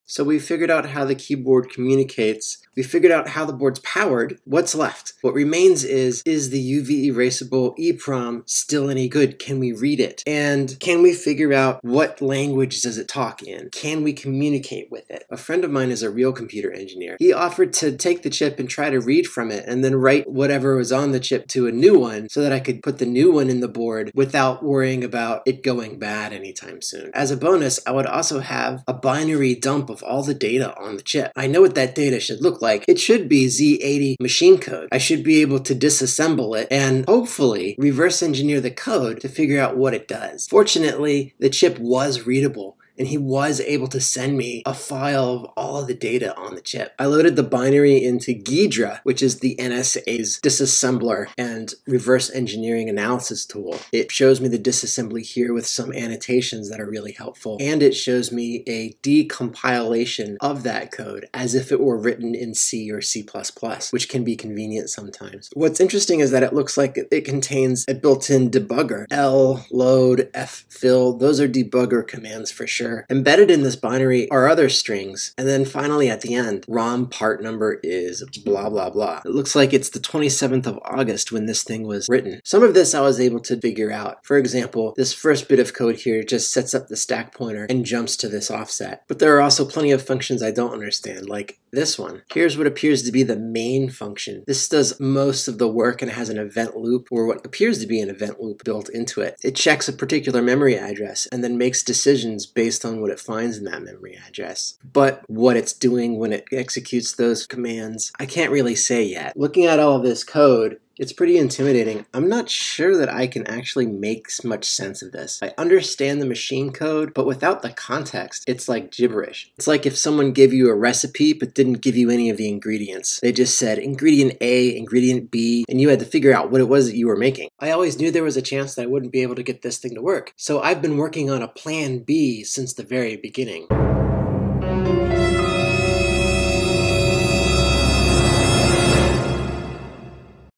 So we figured out how the keyboard communicates. We figured out how the board's powered. What's left? What remains is the UV erasable EEPROM still any good? Can we read it? And can we figure out what language does it talk in? Can we communicate with it? A friend of mine is a real computer engineer. He offered to take the chip and try to read from it and then write whatever was on the chip to a new one so that I could put the new one in the board without worrying about it going bad anytime soon. As a bonus, I would also have a binary dump of all the data on the chip. I know what that data should look like. It should be Z80 machine code. I should be able to disassemble it and hopefully reverse engineer the code to figure out what it does. Fortunately, the chip was readable, and he was able to send me a file of all of the data on the chip. I loaded the binary into Ghidra, which is the NSA's disassembler and reverse engineering analysis tool. It shows me the disassembly here with some annotations that are really helpful, and it shows me a decompilation of that code as if it were written in C or C++, which can be convenient sometimes. What's interesting is that it looks like it contains a built-in debugger. L, load, ffill, those are debugger commands for sure. Embedded in this binary are other strings, and then finally at the end, ROM part number is blah blah blah. It looks like it's the 27th of August when this thing was written. Some of this I was able to figure out. For example, this first bit of code here just sets up the stack pointer and jumps to this offset. But there are also plenty of functions I don't understand, like this one. Here's what appears to be the main function. This does most of the work and has an event loop, or what appears to be an event loop built into it. It checks a particular memory address and then makes decisions based on what it finds in that memory address. But what it's doing when it executes those commands, I can't really say yet. Looking at all of this code, it's pretty intimidating. I'm not sure that I can actually make much sense of this. I understand the machine code, but without the context, it's like gibberish. It's like if someone gave you a recipe but didn't give you any of the ingredients. They just said ingredient A, ingredient B, and you had to figure out what it was that you were making. I always knew there was a chance that I wouldn't be able to get this thing to work. So I've been working on a plan B since the very beginning.